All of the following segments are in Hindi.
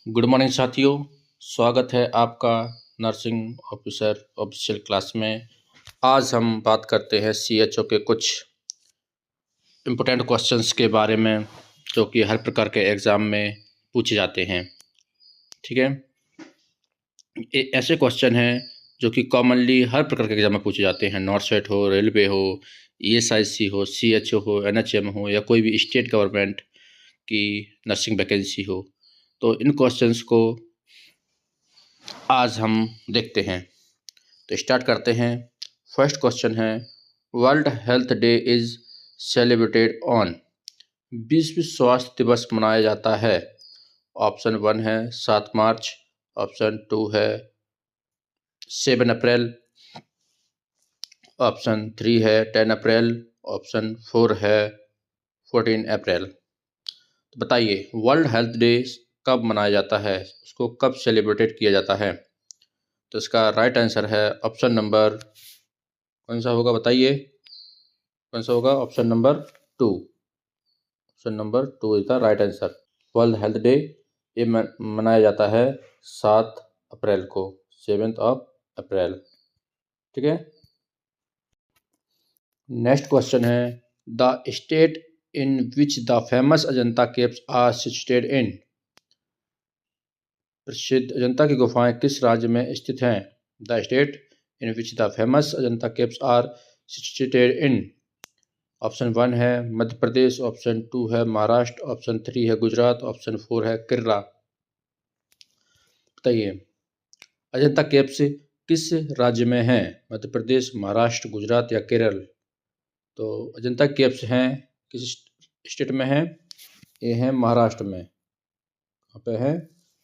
गुड मॉर्निंग साथियों। स्वागत है आपका नर्सिंग ऑफिसर ऑफिशियल क्लास में। आज हम बात करते हैं सीएचओ के कुछ इम्पोर्टेंट क्वेश्चंस के बारे में जो कि हर प्रकार के एग्ज़ाम में पूछे जाते हैं। ठीक है, ये ऐसे क्वेश्चन हैं जो कि कॉमनली हर प्रकार के एग्ज़ाम में पूछे जाते हैं। नॉर्थ सेट हो, रेलवे हो, ईएसआईसी हो, सीएचओ हो, एनएचएम हो या कोई भी स्टेट गवर्नमेंट की नर्सिंग वैकेंसी हो, तो इन क्वेश्चंस को आज हम देखते हैं। तो स्टार्ट करते हैं। फर्स्ट क्वेश्चन है, world health day is celebrated on. विश्व स्वास्थ्य दिवस मनाया जाता है। ऑप्शन 1 है 7 मार्च, ऑप्शन 2 है 7 अप्रैल, ऑप्शन 3 है 10 अप्रैल, ऑप्शन 4 है 14 अप्रैल। तो बताइए वर्ल्ड हेल्थ डे कब मनाया जाता है, उसको कब सेलिब्रेटेड किया जाता है। तो इसका राइट आंसर है ऑप्शन नंबर कौन सा होगा, बताइए कौन सा होगा। Option number 2। Option number 2 is the right answer. World health day ये मनाया जाता है 7 अप्रैल को, 7th ऑफ अप्रैल। ठीक है, नेक्स्ट क्वेश्चन है, the state in which the famous Ajanta caves are situated in. प्रसिद्ध अजंता की गुफाएं किस राज्य में स्थित हैं। The state in which the famous Ajanta caves are situated in. Option 1 है मध्य प्रदेश, ऑप्शन 2 है महाराष्ट्र, ऑप्शन 3 है गुजरात, ऑप्शन 4 है केरला। बताइए अजंता केव्स किस राज्य में है, मध्य प्रदेश, महाराष्ट्र, गुजरात या केरल। तो अजंता केव्स हैं किस स्टेट में है, ये है महाराष्ट्र में। कहाँ पे है,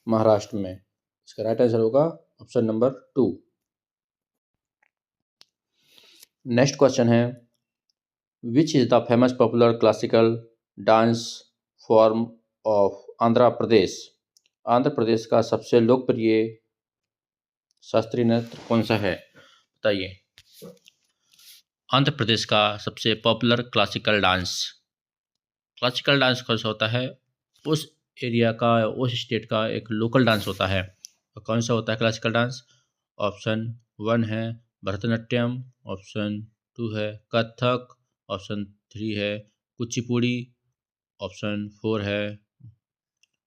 महाराष्ट्र में। इसका राइट आंसर होगा ऑप्शन नंबर 2। नेक्स्ट क्वेश्चन है, which is the famous popular classical dance form of Andhra Pradesh. Andhra Pradesh का सबसे लोकप्रिय शास्त्रीय नृत्य कौन सा है, बताइए। आंध्र प्रदेश का सबसे पॉपुलर क्लासिकल डांस कौन सा होता है, उस एरिया का, उस स्टेट का एक लोकल डांस होता है। तो कौन सा होता है क्लासिकल डांस। ऑप्शन 1 है भरतनाट्यम, ऑप्शन 2 है कथक, ऑप्शन 3 है कुचिपुड़ी, ऑप्शन 4 है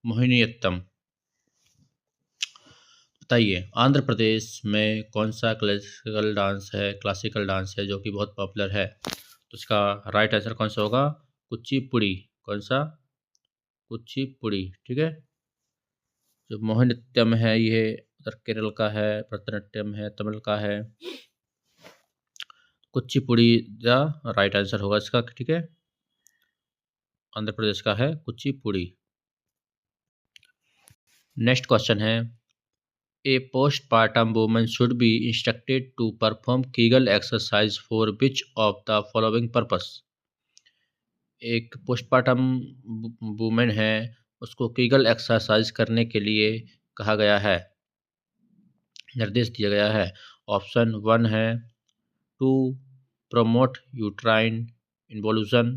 मोहिनीअट्टम। बताइए आंध्र प्रदेश में कौन सा क्लासिकल डांस है जो कि बहुत पॉपुलर है। तो इसका राइट आंसर कौन सा होगा, कुचिपुड़ी। कौन सा, कुचिपुड़ी। ठीक है, जो मोहिनीअट्टम है ये उधर केरल का है, भरतनाट्यम है तमिल का है, कुचिपुड़ी द राइट आंसर होगा इसका। ठीक है, आंध्र प्रदेश का है कुचिपुड़ी। नेक्स्ट क्वेश्चन है, ए postpartum woman should be instructed to perform Kegel exercise for which of the following purpose। एक पोस्टपार्टम वुमेन है, उसको कीगल एक्सरसाइज करने के लिए कहा गया है, निर्देश दिया गया है। ऑप्शन 1 है to promote uterine involution,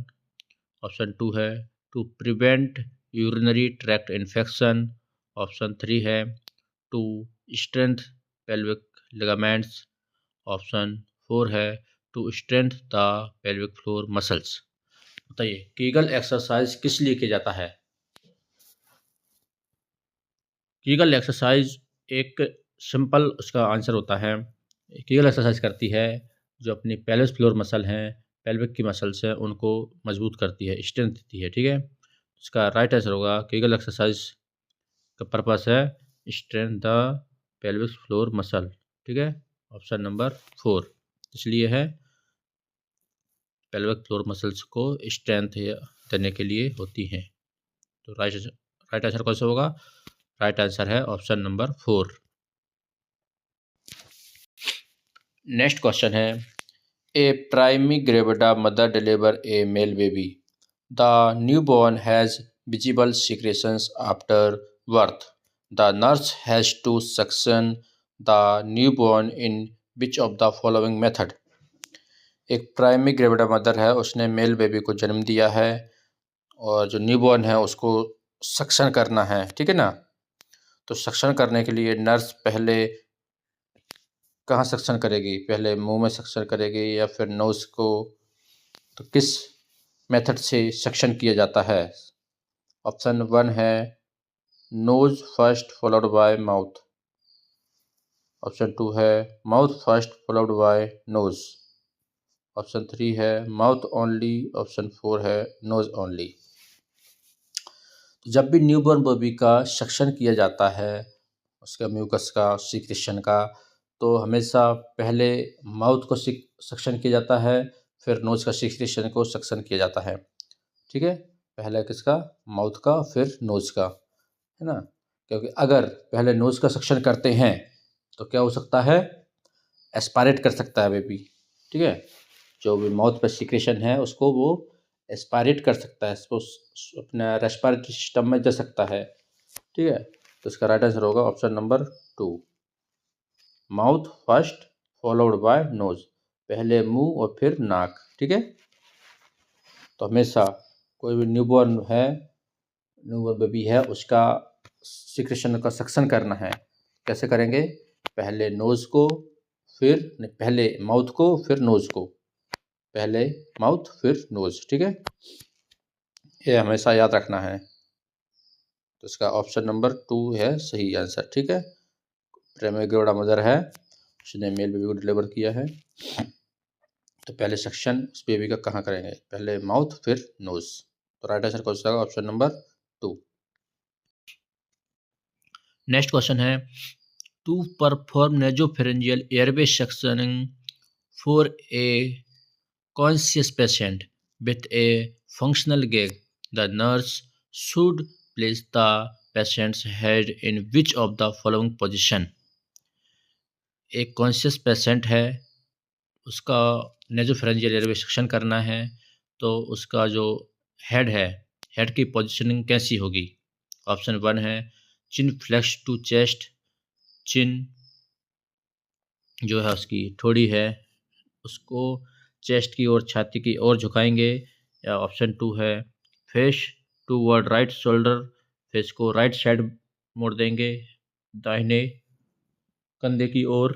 option 2 है to prevent urinary tract infection, option 3 है to strength pelvic ligaments, option 4 है to strength the pelvic floor muscles. बताइए कीगल एक्सरसाइज किस लिए किया जाता है। कीगल एक्सरसाइज एक सिंपल उसका आंसर होता है, कीगल एक्सरसाइज करती है जो अपनी पेल्विक फ्लोर मसल हैं, पेल्विक की मसल्स हैं, उनको मजबूत करती है, स्ट्रेंथ देती है। ठीक है, इसका राइट आंसर होगा कीगल एक्सरसाइज का पर्पस है strength the pelvic floor muscle. ठीक है, ऑप्शन नंबर 4 इसलिए है पेल्विक फ्लोर मसल्स को स्ट्रेंथ देने के लिए होती हैं। तो राइट आंसर कौन सा होगा, राइट आंसर है ऑप्शन नंबर 4। नेक्स्ट क्वेश्चन है, a primigravida mother deliver a male baby. The newborn has visible secretions after birth. The nurse has to suction the newborn in which of the following method. एक प्राइमीग्रेविडा मदर है, उसने मेल बेबी को जन्म दिया है और जो न्यूबॉर्न है उसको सक्शन करना है। ठीक है ना, तो सक्शन करने के लिए नर्स पहले कहाँ सक्शन करेगी? पहले मुंह में सक्शन करेगी या फिर नोज को? तो किस मेथड से सक्शन किया जाता है? ऑप्शन 1 है nose first followed by mouth. Option 2 है mouth first followed by nose. Option 3 है माउथ ओनली। ऑप्शन 4 है नोज ओनली। जब भी न्यूबॉर्न बेबी का सक्शन किया जाता है, उसका म्यूकस का, सीक्रेशन का, तो हमेशा पहले माउथ को सक्शन किया जाता है, फिर नोज का सीक्रेशन को सक्शन किया जाता है। ठीक है, पहले किसका? माउथ का, फिर नोज का, है ना? क्योंकि अगर पहले नोज का सक्शन करते हैं तो क्या हो सकता है? एस्पायरेट कर सकता है बेबी। ठीक है, जो भी माउथ पर सीक्रेशन है उसको वो एस्पायरेट कर सकता है, इसको अपना रेस्पिरेटरी सिस्टम में जा सकता है। ठीक है, तो इसका राइट आंसर होगा option number 2, mouth first followed by nose. पहले मुंह और फिर नाक। ठीक है, तो हमेशा कोई भी न्यूबॉर्न बेबी है, उसका सीक्रेशन का सक्शन करना है। कैसे करेंगे? पहले नोज को, फिर पहले माउथ को, फिर नोज को। पहले माउथ फिर नोज। ठीक है, ये हमेशा याद रखना है। तो इसका ऑप्शन नंबर 2 है सही आंसर। ठीक है, प्रेमी गौड़ा मदर है, उसने मेल बेबी को डिलीवर किया है। तो पहले सेक्शन उस बेबी का कहाँ करेंगे? पहले माउथ फिर नोज। तो राइट आंसर कौन सा होगा? Option number 2। नेक्स्ट क्वेश्चन है to perform nasopharyngeal airway suctioning for a conscious patient with a functional gag, the nurse should place the patient's head in which of the following position? एक कॉन्शियस पेशेंट है, उसका नेजोफेरेंजियल एयरवे सक्शन करना है, तो उसका जो हेड है, हेड की पोजीशनिंग कैसी होगी? ऑप्शन 1 है चिन फ्लेक्स टू चेस्ट, चिन जो है उसकी थोड़ी है उसको चेस्ट की ओर, छाती की ओर झुकाएंगे। या ऑप्शन 2 है face toward right shoulder, face को राइट साइड मोड़ देंगे दाहिने कंधे की ओर।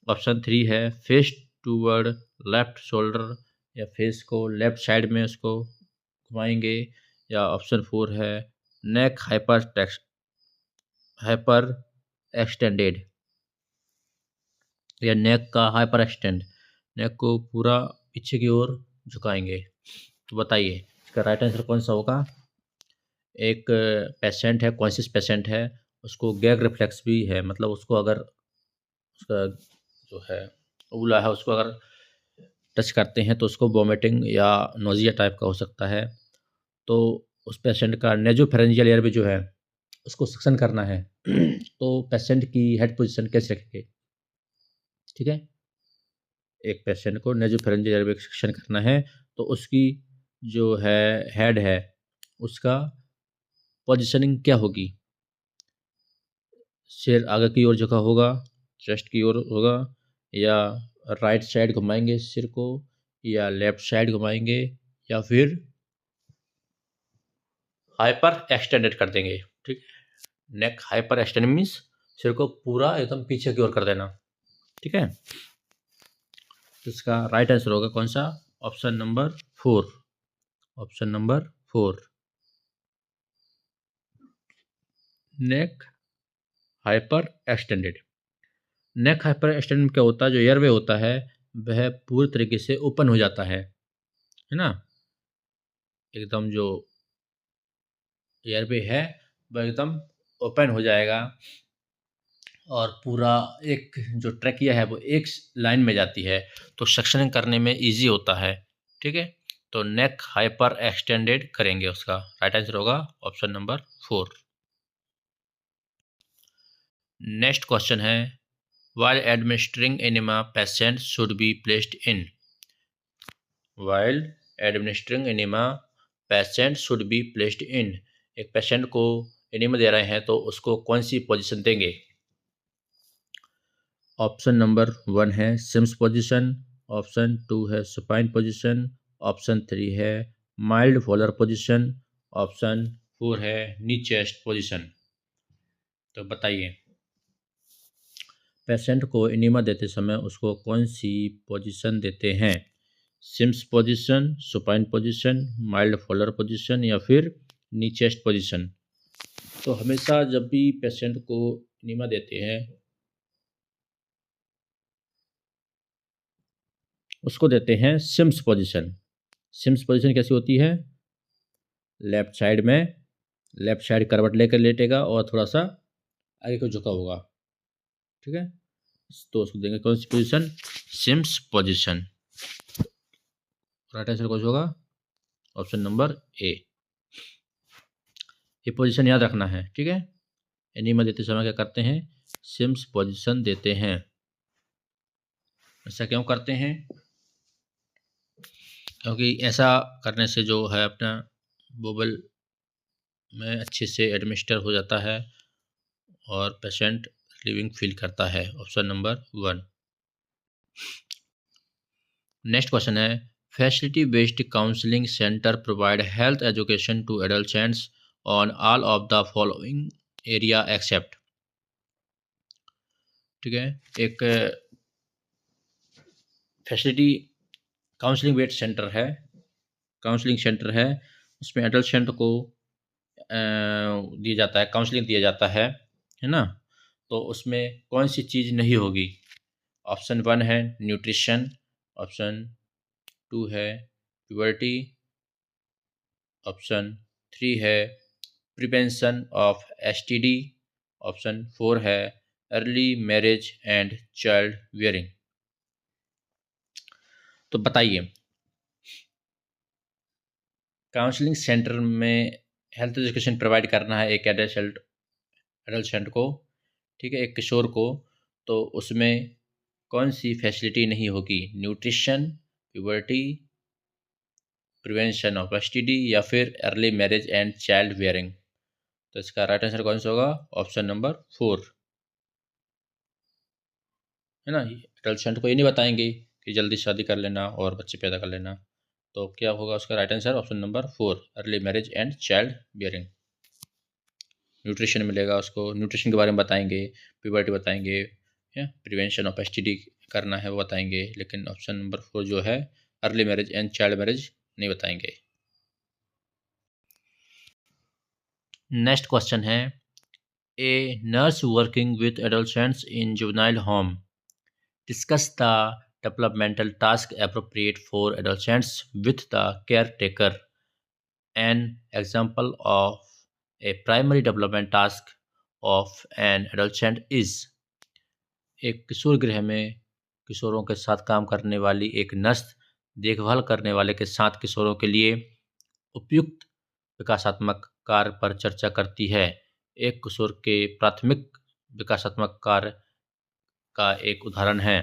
ऑप्शन 3 है फेस टूवर्ड लेफ्ट शोल्डर, या फेस को लेफ्ट साइड में उसको घुमाएंगे। या ऑप्शन 4 है नेक हाइपर एक्सटेंडेड, या नेक का हाइपर एक्सटेंड, नेक को पूरा पीछे की ओर झुकाएंगे। तो बताइए इसका राइट आंसर कौन सा होगा? एक पेशेंट है, कॉन्शियस पेशेंट है, उसको गैग रिफ्लेक्स भी है, मतलब उसको अगर उसका जो है उबला है उसको अगर टच करते हैं तो उसको वोमिटिंग या नोजिया टाइप का हो सकता है। तो उस पेशेंट का नेजोफेरेंजियल एयरवे जो है उसको सक्शन करना है तो पेशेंट की हेड पोजीशन कैसे रखेंगे? ठीक है, एक पेशेंट को नेजोफेरेंजियल एयरवे सक्शन करना है तो उसकी जो है हेड है उसका पोजीशनिंग क्या होगी? सिर आगे की ओर झुका होगा, चेस्ट की ओर होगा, या राइट साइड घुमाएंगे सिर को, या लेफ्ट साइड घुमाएंगे, या फिर हाइपर एक्सटेंडेड कर देंगे? ठीक है, नेक हाइपर एक्सटेंड मीन्स सिर को पूरा एकदम पीछे की ओर कर देना। ठीक है, तो इसका राइट आंसर होगा कौन सा? Option number 4। ऑप्शन नंबर 4, नेक हाइपर एक्सटेंडेड। नेक हाइपर एक्सटेंड क्या होता है? जो एयरवे होता है वह पूरी तरीके से ओपन हो जाता है ना? एकदम जो एयरवे है वह एकदम ओपन हो जाएगा और पूरा एक जो ट्रैकिया है वो एक लाइन में जाती है, तो सक्शनिंग करने में इजी होता है। ठीक है, तो नेक हाइपर एक्सटेंडेड करेंगे, उसका राइट आंसर होगा ऑप्शन नंबर 4। नेक्स्ट क्वेश्चन है while administering enema patient should be placed in? while administering enema patient should be placed in, एक पेशेंट को एनिमा दे रहे हैं तो उसको कौन सी पोजीशन देंगे? ऑप्शन नंबर 1 है सिम्स पोजीशन, ऑप्शन 2 है सुपाइन पोजीशन, ऑप्शन 3 है माइल्ड फॉलर पोजीशन, ऑप्शन 4 है नी चेस्ट पोजीशन। तो बताइए, पेशेंट को इनिमा देते समय उसको कौन सी पोजीशन देते हैं? Sims position, supine position, mild folder position या फिर नी चेस्ट पोजीशन? तो हमेशा जब भी पेशेंट को इनिमा देते हैं उसको देते हैं सिम्स पोजीशन। सिम्स पोजीशन कैसी होती है? लेफ्ट साइड करवट लेकर लेटेगा और थोड़ा सा आगे को झुका होगा, ठीक है। तो उसको देंगे कौन सी position? Sims position. Right answer कौन सा होगा? Option number A. ये पोजीशन याद रखना है, ठीक है। एनिमा देते समय क्या करते हैं? सिम्स पोजीशन देते हैं। ऐसा क्यों करते हैं? क्योंकि ऐसा करने से जो है अपना बोबल में अच्छे से एडमिनिस्टर हो जाता है और पेशेंट रिलीविंग फील करता है। Option number 1। नेक्स्ट क्वेश्चन है, facility based counselling centre provide health education to adolescents on all of the following area except. ठीक है, एक फैसिलिटी काउंसलिंग सेंटर है, उसमें एडोलसेंट को दिया जाता है, काउंसलिंग दिया जाता है ना। तो उसमें कौन सी चीज़ नहीं होगी? ऑप्शन 1 है न्यूट्रिशन, ऑप्शन 2 है प्यूबर्टी, ऑप्शन 3 है प्रिवेंशन ऑफ एसटीडी, ऑप्शन 4 है early marriage and child bearing. तो बताइए, काउंसलिंग सेंटर में हेल्थ एजुकेशन प्रोवाइड करना है एक एडल्ट को, ठीक है, एक किशोर को, तो उसमें कौन सी फैसिलिटी नहीं होगी? Nutrition, puberty, prevention of STD या फिर early marriage and child bearing? तो इसका राइट आंसर कौन सा होगा? ऑप्शन नंबर 4, है ना। एडल्ट को ये नहीं बताएंगे कि जल्दी शादी कर लेना और बच्चे पैदा कर लेना। तो क्या होगा उसका right answer? Option number 4, early marriage and child bearing. Nutrition मिलेगा उसको, न्यूट्रिशन के बारे में बताएंगे, प्यूबर्टी बताएंगे, या प्रिवेंशन ऑफ एसटीडी करना है वो बताएंगे, लेकिन ऑप्शन नंबर 4 जो है early marriage and child marriage नहीं बताएंगे। नेक्स्ट क्वेश्चन है, a nurse working with adolescents in juvenile home discuss the developmental task appropriate for adolescents with the caretaker. An example of a primary development task of an adolescent is। एक किशोर गृह में किशोरों के साथ काम करने वाली एक नर्स देखभाल करने वाले के साथ किशोरों के लिए उपयुक्त विकासात्मक कार्य पर चर्चा करती है। एक किशोर के प्राथमिक विकासात्मक कार्य का एक उदाहरण है,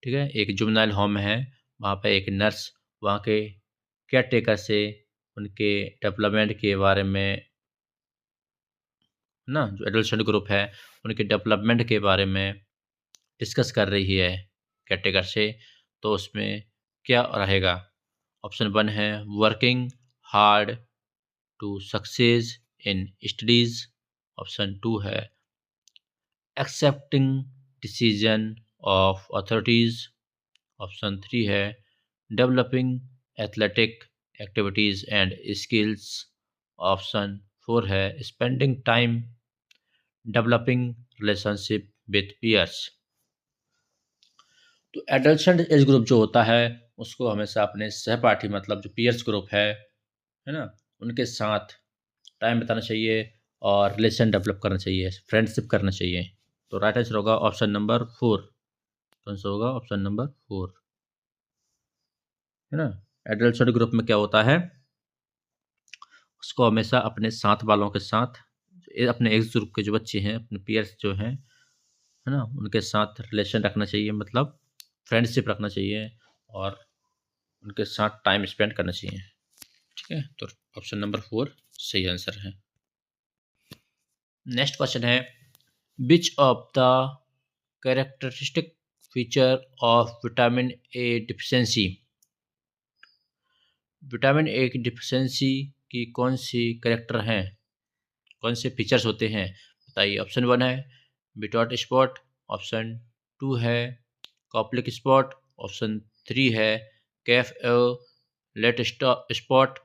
ठीक है। एक जुवेनाइल होम है, वहाँ पे एक नर्स वहाँ के केयर टेकर से उनके डेवलपमेंट के बारे में ना, जो एडोलसेंट ग्रुप है उनके डेवलपमेंट के बारे में डिस्कस कर रही है केयर टेकर से। तो उसमें क्या रहेगा? ऑप्शन 1 है working hard to success in studies, option 2 है accepting decision of authorities, option 3 है developing athletic activities and skills, option 4 है spending time developing relationship with peers. तो एडल्ट एज ग्रुप जो होता है उसको हमेशा अपने सहपाठी, मतलब जो पीयर्स ग्रुप है ना, उनके साथ टाइम बिताना चाहिए और रिलेशन डेवलप करना चाहिए, फ्रेंडशिप करना चाहिए। तो राइट आंसर होगा ऑप्शन नंबर 4। कौन सा होगा? ऑप्शन नंबर 4, है ना। एडल्ट ग्रुप में क्या होता है, उसको हमेशा अपने साथ वालों के साथ, अपने एज ग्रुप के जो बच्चे हैं, अपने पीयर्स जो हैं, है ना, उनके साथ रिलेशन रखना चाहिए, मतलब फ्रेंडशिप रखना चाहिए और उनके साथ टाइम स्पेंड करना चाहिए, ठीक है। तो ऑप्शन नंबर 4 सही आंसर है। नेक्स्ट क्वेश्चन है, which of the characteristic feature of vitamin A deficiency. Vitamin A की डिफिशियंसी की कौन सी कैरेक्टर हैं? कौन से फीचर्स होते हैं बताइए। ऑप्शन 1 है बिटॉट स्पॉट, ऑप्शन 2 है कॉप्लिक स्पॉट, ऑप्शन 3 है कैफ लेट स्पॉट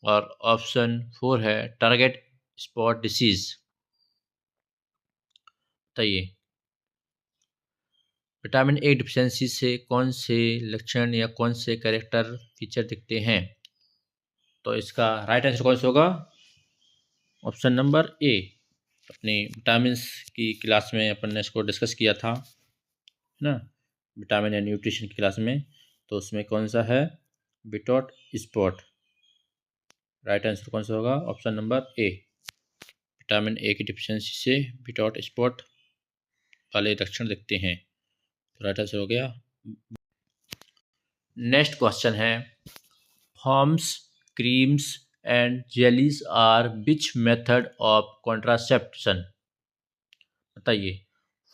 और ऑप्शन 4 है टारगेट स्पॉट डिसीज। बताइए विटामिन ए डिफिशियंसी से कौन से लक्षण या कौन से कैरेक्टर फीचर दिखते हैं। तो इसका राइट आंसर कौन सा होगा। ऑप्शन नंबर ए। अपनी विटामिन्स की क्लास में अपन ने इसको डिस्कस किया था, है ना, विटामिन एंड न्यूट्रिशन की क्लास में। तो उसमें कौन सा है बिटॉट स्पॉट। राइट आंसर कौन सा होगा option number A. Vitamin A की डिफिशियंसी से बिटॉट स्पॉट वाले लक्षण दिखते हैं। तो राइट आंसर हो गया। नेक्स्ट क्वेश्चन है forms, creams and jellies are which method of contraception. बताइए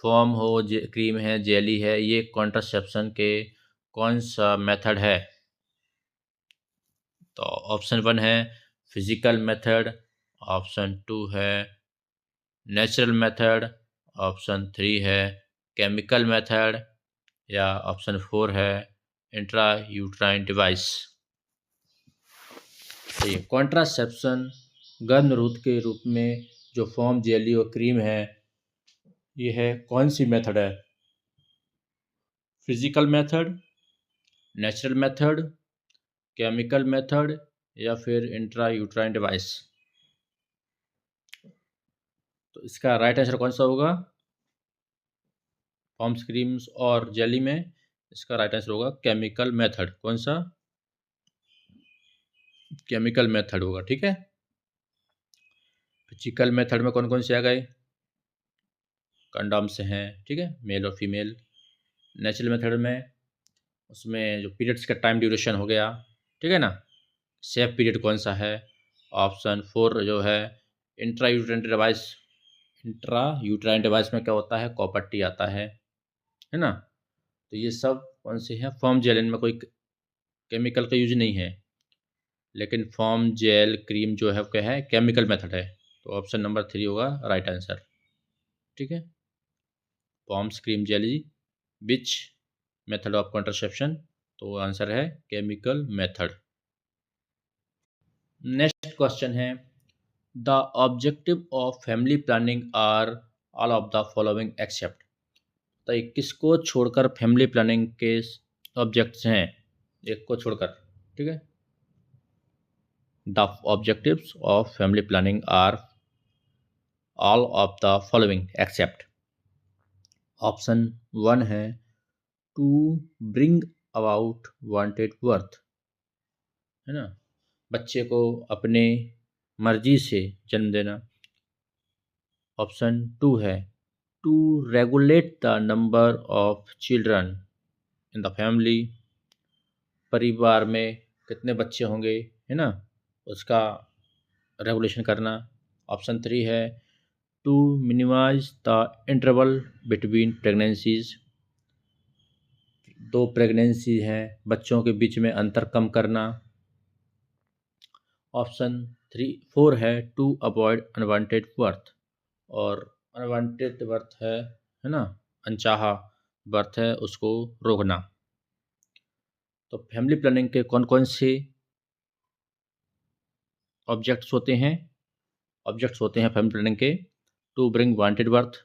फॉर्म हो क्रीम है जेली है, ये कॉन्ट्रासेप्शन के कौन सा मेथड है। तो ऑप्शन 1 है फिजिकल मेथड, ऑप्शन 2 है नेचुरल मेथड, ऑप्शन 3 है केमिकल मेथड या ऑप्शन 4 है इंट्रा यूट्राइन डिवाइस। तो ये कॉन्ट्रासेप्शन गर्भनिरोध के रूप में जो फॉर्म जेली और क्रीम है, ये है कौन सी मेथड है। Physical method, natural method, chemical method या फिर इंट्रा यूट्राइन डिवाइस। तो इसका राइट आंसर कौन सा होगा फॉर्म्स, क्रीम्स और जेली में। इसका राइट आंसर होगा केमिकल मेथड। कौन सा केमिकल मेथड होगा, ठीक है। फिजिकल मेथड में कौन कौन से आ गए, कंडोम से हैं, ठीक है, मेल और फीमेल। नेचुरल मेथड में उसमें जो पीरियड्स का टाइम ड्यूरेशन हो गया, ठीक है ना, सेफ पीरियड कौन सा है। ऑप्शन 4 जो है intra uterine device. Intra uterine device में क्या होता है कॉपर टी आता है ना। तो ये सब कौन से हैं फॉर्म जेल, इनमें कोई केमिकल का यूज नहीं है। लेकिन फॉर्म जेल क्रीम जो है क्या है केमिकल मेथड है। तो ऑप्शन नंबर 3 होगा राइट आंसर, ठीक है। Forms cream jelly which method of contraception, तो आंसर है केमिकल मेथड। नेक्स्ट क्वेश्चन है the objective of family planning are all of the following except. तो किसको छोड़कर फैमिली प्लानिंग के ऑब्जेक्ट्स हैं, एक को छोड़कर, ठीक है। The objectives of family planning are all of the following except. Option 1 है to bring about wanted worth, है ना, बच्चे को अपने मर्जी से जन्म देना। ऑप्शन 2 है to regulate the number of children in the family, परिवार में कितने बच्चे होंगे, है ना, उसका रेगुलेशन करना। ऑप्शन 3 है to minimise the interval between pregnancies, दो प्रेगनेंसी हैं बच्चों के बीच में अंतर कम करना। ऑप्शन 4 है टू अवॉइड अनवांटेड बर्थ, और अनवांटेड बर्थ है ना, अनचाहा बर्थ है उसको रोकना। तो फैमिली प्लानिंग के कौन कौन से ऑब्जेक्ट्स होते हैं, ऑब्जेक्ट्स होते हैं फैमिली प्लानिंग के। टू ब्रिंग वांटेड बर्थ,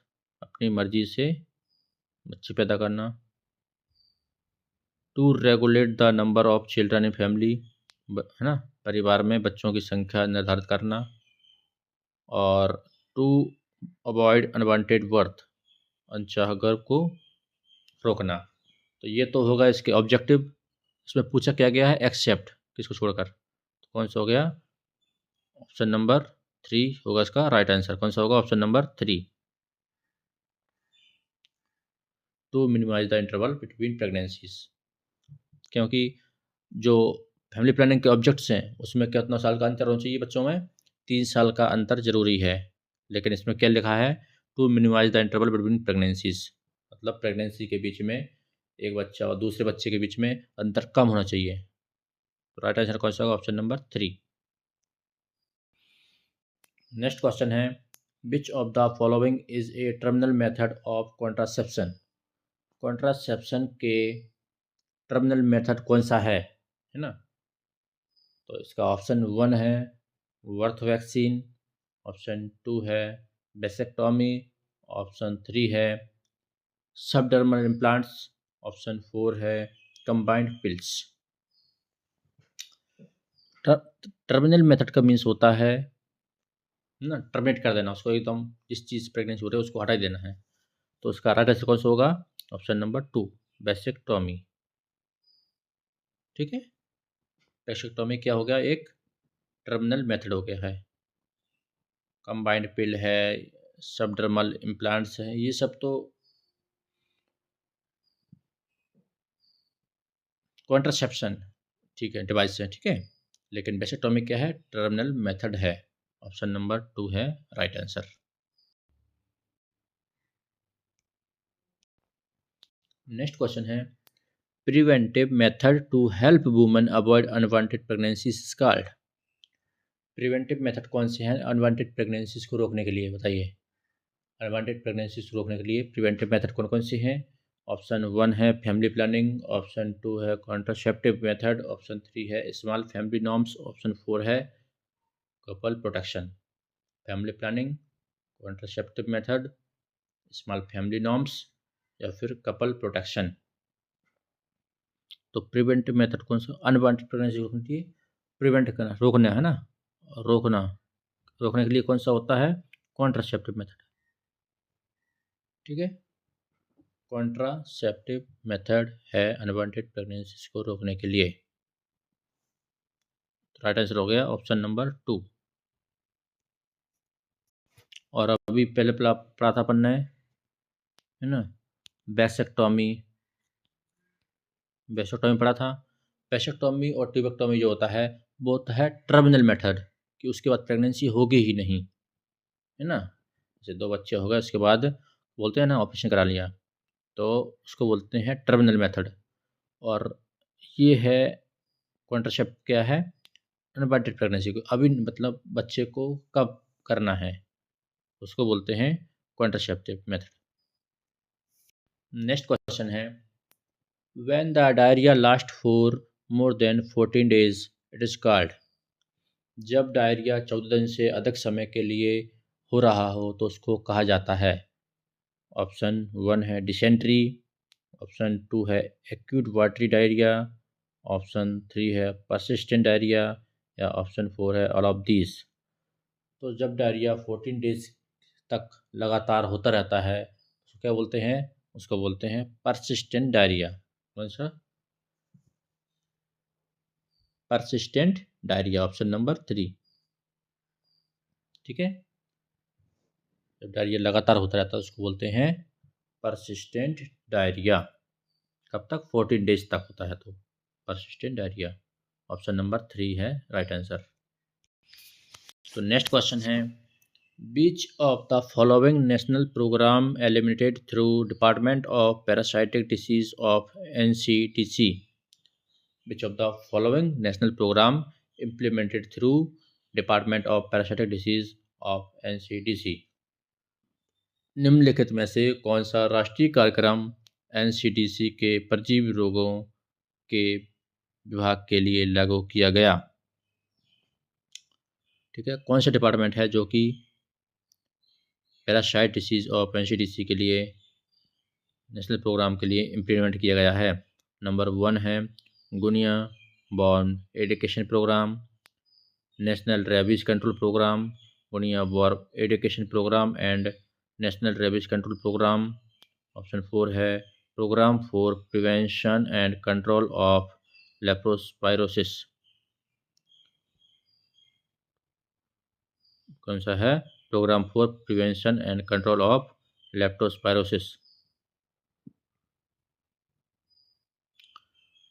अपनी मर्जी से बच्चे पैदा करना। To regulate the number of children in family, है ना, परिवार में बच्चों की संख्या निर्धारित करना। और टू अवॉइड अनवांटेड बर्थ, अनचाहा गर्भ को रोकना। तो ये तो होगा इसके ऑब्जेक्टिव। इसमें पूछा क्या गया है एक्सेप्ट, किसको छोड़कर, तो कौन सा हो गया ऑप्शन नंबर 3 होगा इसका राइट आंसर। कौन सा होगा option number 3, to minimise the interval between pregnancies. क्योंकि जो फैमिली प्लानिंग के ऑब्जेक्ट्स हैं उसमें कितना साल का अंतर होना चाहिए बच्चों में, 3 साल का अंतर जरूरी है। लेकिन इसमें क्या लिखा है to minimise the interval between pregnancies, मतलब प्रेगनेंसी के बीच में एक बच्चा और दूसरे बच्चे के बीच में अंतर कम होना चाहिए। तो राइट आंसर कौन सा होगा ऑप्शन नंबर 3। नेक्स्ट क्वेश्चन है, which of the following is a terminal method of contraception. Contraception के टर्मिनल मेथड कौन सा है ना। तो इसका ऑप्शन 1 है वर्थ वैक्सीन, ऑप्शन 2 है वेसेक्टॉमी, ऑप्शन 3 है सबडर्मल इम्प्लांट्स, ऑप्शन 4 है कंबाइंड पिल्स। टर्मिनल मेथड का मीन्स होता है ना टर्मिनेट कर देना उसको, एकदम जिस चीज़ प्रेगनेंसी हो रही है उसको हटा देना है। तो उसका राइट आंसर कौन सा होगा, ऑप्शन नंबर 2 वेसेक्टॉमी। ठीक है, वेसेक्टॉमी क्या हो गया, एक टर्मिनल मेथड हो गया है। कंबाइंड पिल है, सबडर्मल इम्प्लांट्स है, ये सब तो कॉन्ट्रासेप्शन ठीक है डिवाइस है, ठीक है। लेकिन वेसेक्टॉमी क्या है, टर्मिनल मेथड है। ऑप्शन नंबर 2 है राइट आंसर। नेक्स्ट क्वेश्चन है, preventive method to help women avoid unwanted pregnancies is called. Preventive method कौन से हैं अनवांटेड प्रेगनेंसीज को रोकने के लिए, बताइए। अनवांटेड प्रेगनेंसीज को रोकने के लिए प्रिवेंटिव मेथड कौन कौन से हैं। ऑप्शन 1 है फैमिली प्लानिंग, ऑप्शन 2 है कॉन्ट्रासेप्टिव मेथड, ऑप्शन 3 है स्मॉल फैमिली नॉर्म्स, ऑप्शन 4 है couple protection. Family planning, contraceptive method, small family norms या फिर कपल प्रोटेक्शन। तो प्रिवेंटिव मेथड कौन सा, अनवांटेड प्रेगनेंसी रोकने के लिए प्रिवेंट करना, रोकना है ना, रोकना, रोकने के लिए कौन सा होता है, कॉन्ट्रासेप्टिव मेथड। ठीक है, कॉन्ट्रासेप्टिव मेथड है अनवांटेड प्रेगनेंसीज को रोकने के लिए। राइट आंसर हो गया ऑप्शन नंबर 2। और अभी पहले पढ़ा था अपन ने, है ना, वैसेक्टॉमी, वेसेक्टॉमी पढ़ा था। वेसेक्टॉमी और ट्यूबेक्टॉमी जो होता है वो होता है टर्मिनल मेथड, कि उसके बाद प्रेगनेंसी होगी ही नहीं, है ना। जैसे 2 बच्चे हो गए उसके बाद बोलते हैं ना ऑपरेशन करा लिया, तो उसको बोलते हैं टर्मिनल मेथड। और ये है कॉन्ट्रासेप्ट क्या है, अनवांटेड प्रेगनेंसी को अभी मतलब बच्चे को कब करना है उसको बोलते हैं कॉन्ट्रासेप्टिव मेथड। नेक्स्ट क्वेश्चन है, when the diarrhoea last for more than 14 days it is called. जब डायरिया 14 दिन से अधिक समय के लिए हो रहा हो तो उसको कहा जाता है। ऑप्शन 1 है डिसेंट्री, ऑप्शन 2 है एक्यूट वाटरी डायरिया, ऑप्शन 3 है परसिस्टेंट डायरिया या ऑप्शन 4 है ऑल ऑफ दीज। तो जब डायरिया 14 डेज तक लगातार होता रहता है उसको क्या बोलते हैं, उसको बोलते हैं परसिस्टेंट डायरिया। कौन सा, परसिस्टेंट डायरिया, ऑप्शन नंबर 3। ठीक है, जब डायरिया लगातार होता रहता है उसको बोलते हैं परसिस्टेंट डायरिया। कब तक, 14 डेज तक होता है तो परसिस्टेंट डायरिया। ऑप्शन नंबर 3 है राइट आंसर। तो नेक्स्ट क्वेश्चन है, which of the following national program eliminated through department of parasitic disease of NCDC। Which of the following national programme implemented through department of parasitic disease of NCDC। निम्नलिखित में से कौन सा राष्ट्रीय कार्यक्रम NCDC के परजीवी रोगों के विभाग के लिए लागू किया गया। ठीक है, कौन सा डिपार्टमेंट है जो कि पैरासाइट डिसीज ऑफ NCDC के लिए नेशनल प्रोग्राम के लिए इम्प्लीमेंट किया गया है। नंबर 1 है guinea worm education program, national rabies control program, guinea worm education program and national rabies control program. Option 4 है program for prevention and control of leptospirosis. कौन सा है, program for prevention and control of leptospirosis.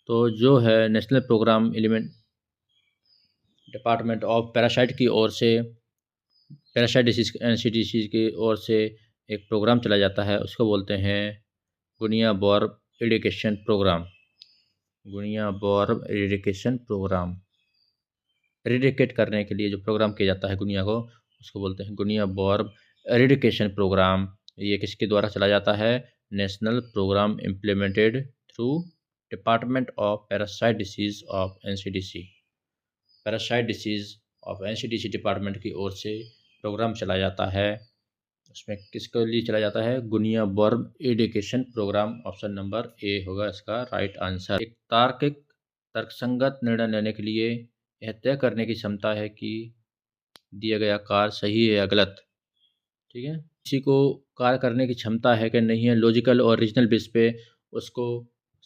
तो जो है national program element department of parasite की ओर से, पैरासाइट डिसीज NCDC की ओर से एक प्रोग्राम चलाया जाता है उसको बोलते हैं guinea worm education program. Guinea worm education program, eradicate करने के लिए जो प्रोग्राम किया जाता है गुनिया को, उसको बोलते हैं गुनिया बॉर्म एरिडिकेशन प्रोग्राम। ये किसके द्वारा चला जाता है? National programme implemented through department of parasite disease of NCDC. Parasite disease of NCDC department की ओर से प्रोग्राम चलाया जाता है। उसमें किसके लिए चला जाता है? गुनिया बॉर्म एरिडिकेशन प्रोग्राम। ऑप्शन नंबर ए होगा इसका राइट आंसर। एक तार्किक तर्कसंगत निर्णय लेने के लिए यह तय करने की क्षमता है कि दिया गया कार्य सही है या गलत। ठीक है, किसी को कार्य करने की क्षमता है कि नहीं है, लॉजिकल और रीजनल बेस पे उसको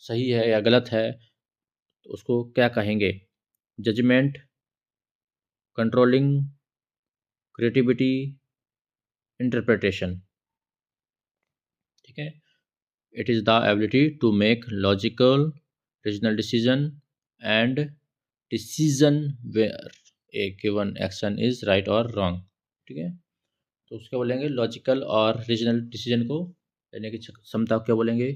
सही है या गलत है, तो उसको क्या कहेंगे? Judgement, controlling, creativity, interpretation. ठीक है, it is the ability to make logical regional decision and decision where a given action is right और रॉन्ग। ठीक है, तो उसके बोलेंगे लॉजिकल और रीजनल डिसीजन को लेने की क्षमता क्या बोलेंगे?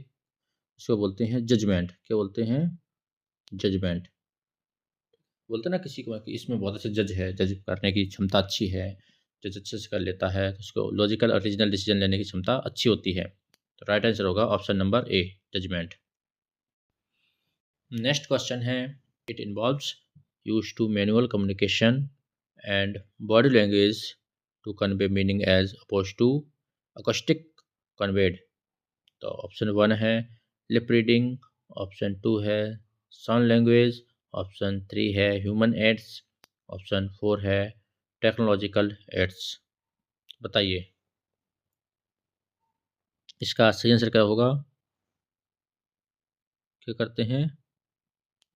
उसको बोलते हैं जजमेंट। क्या बोलते हैं? जजमेंट। बोलते हैं ना किसी को कि इसमें बहुत अच्छे जज है, जज करने की क्षमता अच्छी है, जज अच्छे से कर लेता है, तो उसको लॉजिकल और रीजनल डिसीजन लेने की क्षमता अच्छी होती है। तो राइट आंसर होगा option number A, judgment. Next question है, it involves use to manual communication and body language to convey meaning as opposed to acoustic conveyed. तो ऑप्शन 1 है लिप रीडिंग, ऑप्शन 2 है साउंड लैंग्वेज, ऑप्शन 3 है ह्यूमन एड्स, ऑप्शन 4 है टेक्नोलॉजिकल एड्स। बताइए इसका सही आंसर क्या होगा? क्या करते हैं?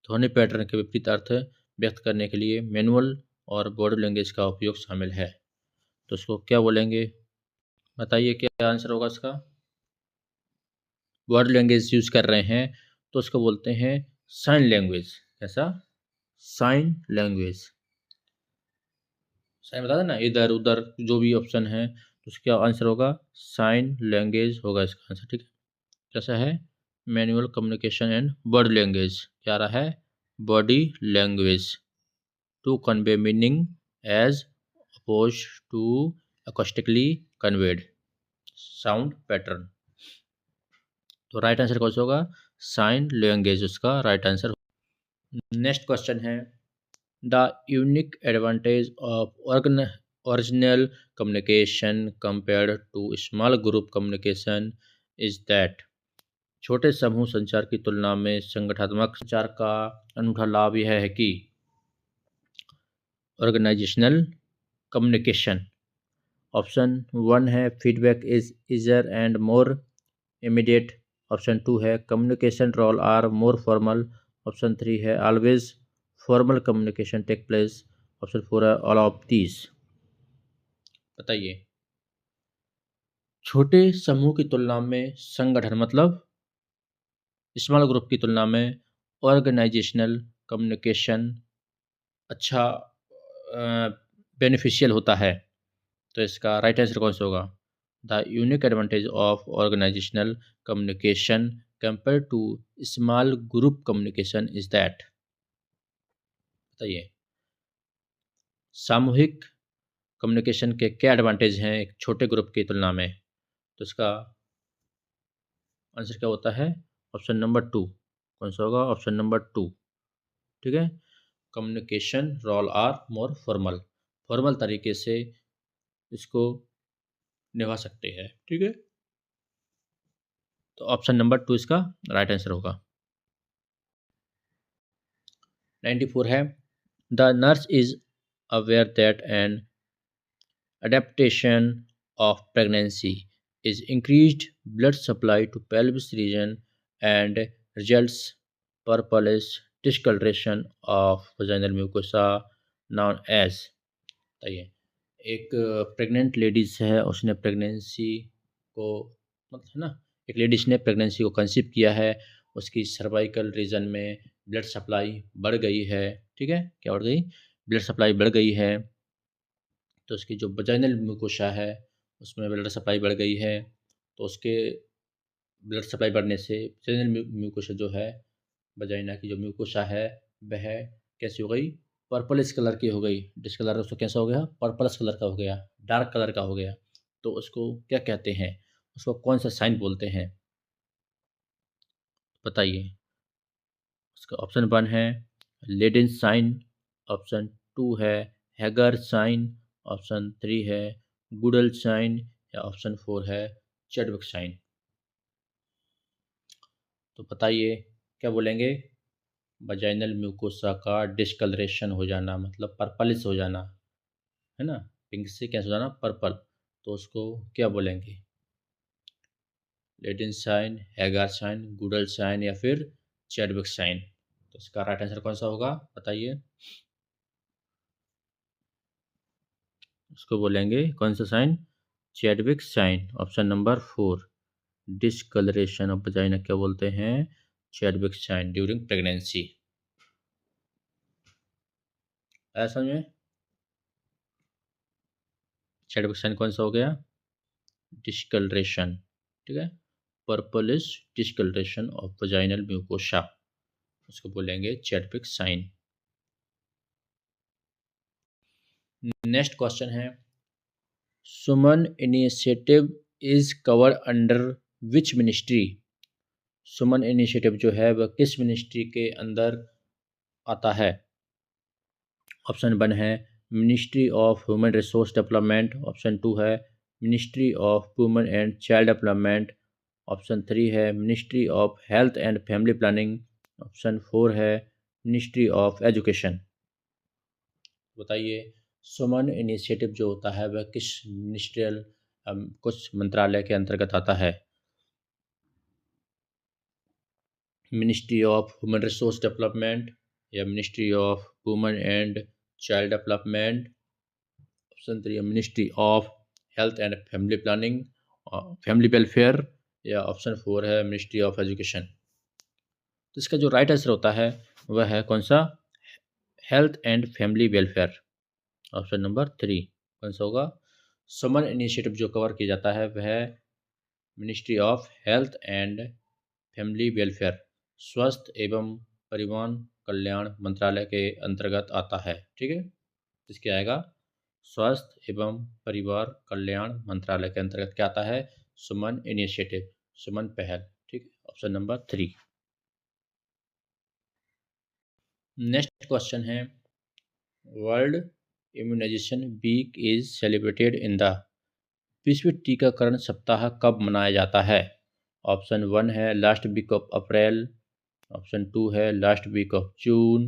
ध्वनि पैटर्न के विपरीत अर्थ व्यक्त करने के लिए मैनुअल और बॉडी लैंग्वेज का उपयोग शामिल है। तो उसको क्या बोलेंगे? बताइए क्या आंसर होगा इसका? बॉडी लैंग्वेज यूज कर रहे हैं तो उसको बोलते हैं साइन लैंग्वेज। कैसा? Sign language. साइन बता देना, इधर उधर जो भी ऑप्शन है, तो उसका आंसर होगा साइन लैंग्वेज होगा इसका आंसर। ठीक है, कैसा है? Manual communication and body language. क्या रहा है? Body language to convey meaning as opposed to acoustically conveyed sound pattern. तो राइट आंसर कौन सा होगा? साइन लैंग्वेज उसका राइट आंसर। नेक्स्ट क्वेश्चन है, the unique advantage of original communication compared to small group communication is that। छोटे समूह संचार की तुलना में संगठनात्मक संचार का अनूठा लाभ यह है कि ऑर्गेनाइजेशनल कम्युनिकेशन। ऑप्शन 1 है feedback is easier and more immediate, option 2 है communication role are more formal, option 3 है always formal communication take place, option 4 है ऑल ऑफ दीज। बताइए छोटे समूह की तुलना में संगठन मतलब स्मॉल ग्रुप की तुलना में ऑर्गेनाइजेशनल कम्युनिकेशन अच्छा बेनिफिशियल होता है। तो इसका राइट आंसर कौन सा होगा? The unique advantage of organisational communication compare to small group communication is that. बताइए सामूहिक कम्युनिकेशन के क्या एडवांटेज हैं एक छोटे ग्रुप की तुलना में? तो इसका आंसर क्या होता है? Option number 2। कौन सा होगा? Option number 2। ठीक है, communication role are more formal, formal तरीके से इसको निभा सकते हैं। ठीक है, तो ऑप्शन नंबर 2 इसका राइट आंसर होगा। 94 है the nurse is aware that an adaptation of pregnancy is increased blood supply to pelvis region and results purplish discoloration of vaginal mucosa known as। बताइए एक प्रेग्नेंट लेडीज है, उसने प्रेगनेंसी को मतलब है ना, एक लेडीज ने प्रेगनेंसी को कंसीव किया है, उसकी सर्वाइकल रीजन में ब्लड सप्लाई बढ़ गई है। ठीक है, क्या बढ़ गई? ब्लड सप्लाई बढ़ गई है, तो उसकी जो वजाइनल म्यूकोसा है उसमें ब्लड सप्लाई बढ़ गई है। तो उसके ब्लड सप्लाई बढ़ने से वजाइनल म्यूकोसा जो है, वजाइना की जो म्यूकोसा है वह कैसी हो गई? पर्पलिश कलर की हो गई। डिस्कलर उसको कैसा हो गया? पर्पलस कलर का हो गया। डार्क कलर का हो गया, तो उसको क्या कहते हैं? उसको कौन सा साइन बोलते हैं? बताइए। उसका ऑप्शन 1 है लेडिन साइन, ऑप्शन 2 है हैगर साइन, ऑप्शन 3 है गुडल साइन या ऑप्शन 4 है चैडविक साइन। तो बताइए क्या बोलेंगे? वजाइनल म्यूकोसा का डिस्कलरेशन हो जाना, मतलब पर्पलिश हो जाना, है ना? पिंक से कैसे हो जाना? पर्पल। तो उसको क्या बोलेंगे? Ladin sign, Hegar sign, Goodell sign या फिर चैडविक साइन? तो इसका राइट आंसर कौन सा होगा? बताइए। उसको बोलेंगे कौन सा sign? Chadwick sign, option number 4। Discolouration of vagina क्या बोलते हैं? Chadwick sign during pregnancy. ऐसा में चैडविक साइन कौन सा हो गया? डिस्कलरेशन, ठीक है। Purplish discoloration of vaginal mucosa, उसको बोलेंगे चैडविक साइन। नेक्स्ट क्वेश्चन है Suman initiative is covered under which ministry? Suman initiative जो है वह किस मिनिस्ट्री के अंदर आता है? ऑप्शन 1 है ministry of human resource development, option 2 है ministry of women and child development, option 3 है ministry of health and family planning, option 4 है मिनिस्ट्री ऑफ एजुकेशन। बताइए सुमन इनिशिएटिव जो होता है वह किस मिनिस्ट्रियल कुछ मंत्रालय के अंतर्गत आता है? Ministry of human resource development या ministry of women and child development, option 3 है ministry of health and family planning, family welfare या ऑप्शन 4 है मिनिस्ट्री ऑफ एजुकेशन। तो इसका जो राइट आंसर होता है वह है कौन सा? Health and family welfare, option number 3। कौन सा होगा? समन इनिशिएटिव जो कवर किया जाता है वह ministry of health and family welfare, स्वास्थ्य एवं परिवार कल्याण मंत्रालय के अंतर्गत आता है, ठीक है। इसके आएगा स्वास्थ्य एवं परिवार कल्याण मंत्रालय के अंतर्गत क्या आता है? सुमन इनिशिएटिव, सुमन पहल, ठीक है, ऑप्शन नंबर 3। नेक्स्ट क्वेश्चन है world immunisation week is celebrated in the, विश्व टीकाकरण सप्ताह कब मनाया जाता है? ऑप्शन 1 है last week of April, option 2 है last week of June,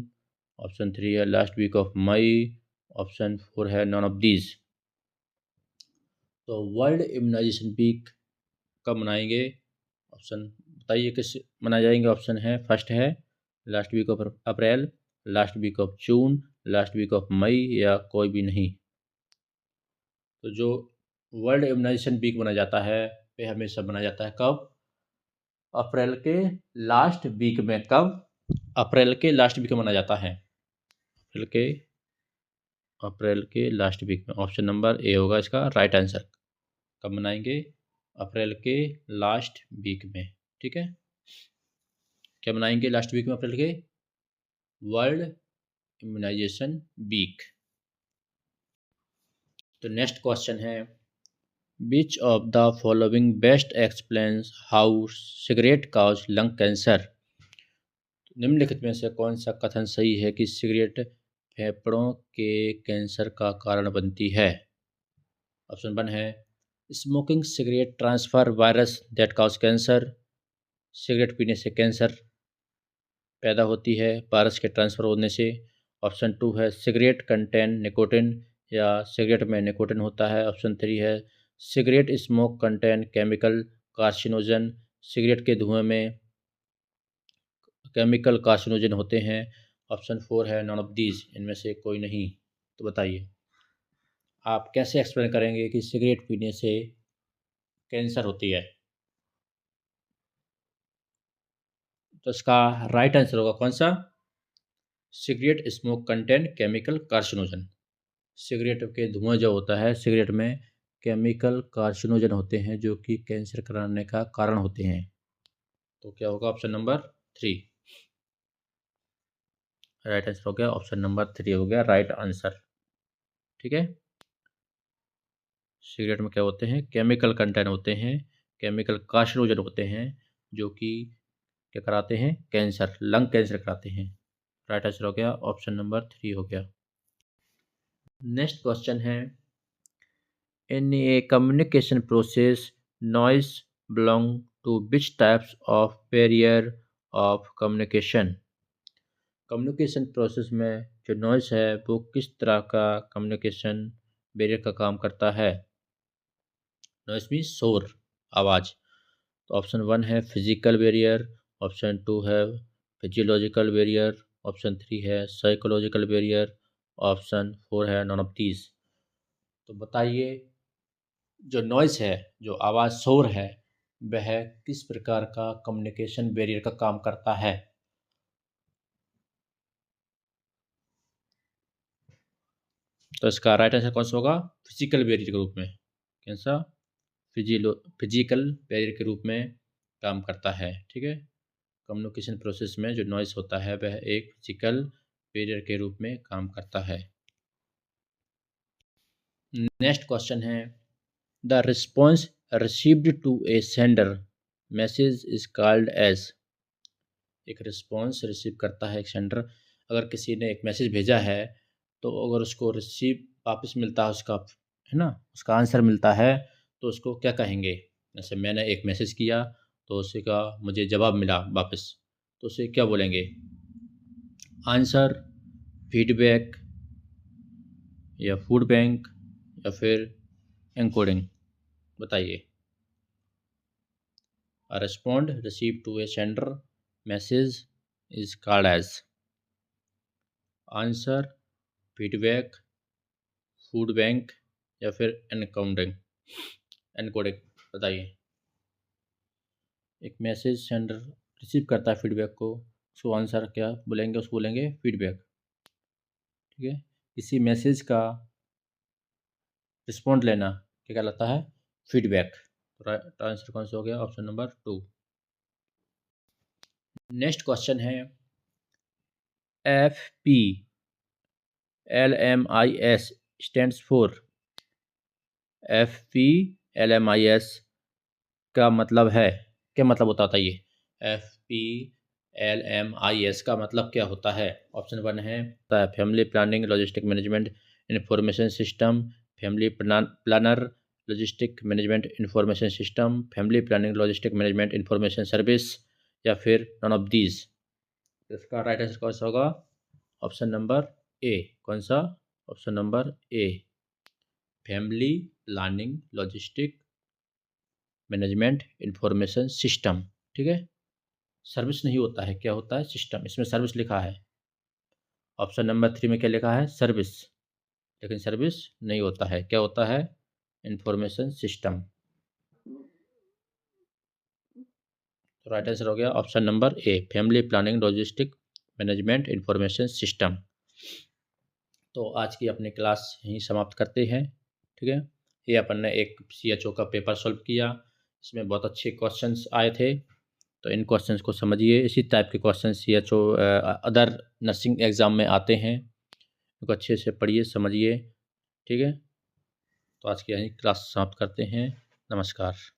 option 3 है last week of May, option 4 है नॉन ऑफ दीज। तो वर्ल्ड इम्यूनाइजेशन वीक कब मनाएंगे? ऑप्शन बताइए किस मनाए जाएंगे? ऑप्शन है फर्स्ट है last week of April, last week of June, last week of May या कोई भी नहीं। तो जो वर्ल्ड इम्यूनाइजेशन वीक मनाया जाता है वह हमेशा मनाया जाता है कब? अप्रैल के लास्ट वीक में। कब? अप्रैल के लास्ट वीक में मनाया जाता है। अप्रैल के लास्ट वीक में, ऑप्शन नंबर ए होगा इसका राइट आंसर। कब मनाएंगे? अप्रैल के लास्ट वीक में, ठीक है। क्या मनाएंगे लास्ट वीक में अप्रैल के? World immunisation week. तो नेक्स्ट क्वेश्चन है which of the following best explains how cigarette cause lung cancer? निम्नलिखित में से कौन सा कथन सही है कि सिगरेट फेफड़ों के कैंसर का कारण बनती है? ऑप्शन 1 है smoking cigarette transfer virus that cause cancer, cigarette पीने से कैंसर पैदा होती है वायरस के ट्रांसफ़र होने से। ऑप्शन 2 है सिगरेट कंटेन निकोटिन या सिगरेट में निकोटिन होता है। ऑप्शन 3 है cigarette smoke contain chemical carcinogen, cigarette के धुएं में केमिकल कार्सिनोजन होते हैं। ऑप्शन 4 है नॉन ऑफ दीज, इनमें से कोई नहीं। तो बताइए आप कैसे एक्सप्लेन करेंगे कि सिगरेट पीने से कैंसर होती है? तो इसका राइट आंसर होगा कौन सा? Cigarette smoke contain chemical carcinogen. Cigarette के धुआं जो होता है, सिगरेट में केमिकल कार्सिनोजन होते हैं जो कि कैंसर कराने का कारण होते हैं। तो क्या होगा? ऑप्शन नंबर 3 राइट आंसर हो गया। ऑप्शन नंबर 3 हो गया राइट आंसर, ठीक है। सिगरेट में क्या होते हैं, केमिकल कंटेंट होते हैं, केमिकल कार्सिनोजन होते हैं, जो कि क्या कराते हैं, कैंसर, लंग कैंसर कराते हैं। राइट आंसर हो गया ऑप्शन नंबर 3 हो गया। नेक्स्ट क्वेश्चन है, in a communication process noise belong to which types of barrier of communication. Communication process में जो नॉइस है वो किस तरह का कम्युनिकेशन बैरियर का काम करता है। नॉइस मीन्स शोर, आवाज़। तो ऑप्शन 1 है फिजिकल बैरियर, ऑप्शन 2 है फिजियोलॉजिकल बैरियर, ऑप्शन 3 है साइकोलॉजिकल बैरियर, ऑप्शन 4 है नॉन ऑफ दीज। तो बताइए, जो नॉइस है, जो आवाज़, शोर है, वह किस प्रकार का कम्युनिकेशन बैरियर का काम करता है। तो इसका राइट आंसर कौन सा होगा, फिजिकल बैरियर के रूप में। कौन सा, फिजिकल बैरियर के रूप में काम करता है। ठीक है, कम्युनिकेशन प्रोसेस में जो नॉइस होता है वह एक फिजिकल बैरियर के रूप में काम करता है। नेक्स्ट क्वेश्चन है, the response received to a sender message is called as. एक रिस्पॉन्स रिसीव करता है एक सेंडर, अगर किसी ने एक मैसेज भेजा है तो अगर उसको रिसीव वापस मिलता है उसका, है ना, उसका आंसर मिलता है, तो उसको क्या कहेंगे। जैसे मैंने एक मैसेज किया तो उसी का मुझे जवाब मिला वापस, तो उसे क्या बोलेंगे, आंसर, फीडबैक, या फूड बैंक, या फिर एनकोडिंग। बताइए। A respond received to a sender message is called as answer, feedback, food bank, या फिर एनकाउंटिंग, एनकोडिंग। बताइए। एक मैसेज सेंडर रिसीव करता है फीडबैक को, उसको आंसर क्या बोलेंगे, उसको बोलेंगे फीडबैक। ठीक है, इसी मैसेज का रिस्पॉन्ड लेना क्या कहलाता है, फीडबैक। राइट आंसर कौन सा हो गया, ऑप्शन नंबर 2। नेक्स्ट क्वेश्चन है, FPLMIS स्टैंड्स फॉर। FPLMIS का मतलब है, क्या मतलब होता है ये। FPLMIS का मतलब क्या होता है। ऑप्शन 1 है family planning logistic management information system, family planner logistic management information system, family planning logistic management information service, या फिर नॉन ऑफ दीज। इसका राइट आंसर कौन सा होगा, ऑप्शन नंबर ए। कौन सा, option number A, family planning logistic management information system. ठीक है, सर्विस नहीं होता है, क्या होता है, सिस्टम। इसमें सर्विस लिखा है, ऑप्शन नंबर 3 में क्या लिखा है, सर्विस, लेकिन सर्विस नहीं होता है, क्या होता है, इंफॉर्मेशन सिस्टम। तो राइट आंसर हो गया option number A, family planning logistic management information system. तो आज की अपनी क्लास यहीं समाप्त करते हैं। ठीक है, ये अपन ने एक CHO का पेपर सॉल्व किया, इसमें बहुत अच्छे क्वेश्चंस आए थे। तो इन क्वेश्चंस को समझिए, इसी टाइप के questions CHO other nursing exam में आते हैं, उनको अच्छे से पढ़िए, समझिए। ठीक है, तो आज की यहीं क्लास समाप्त करते हैं। नमस्कार।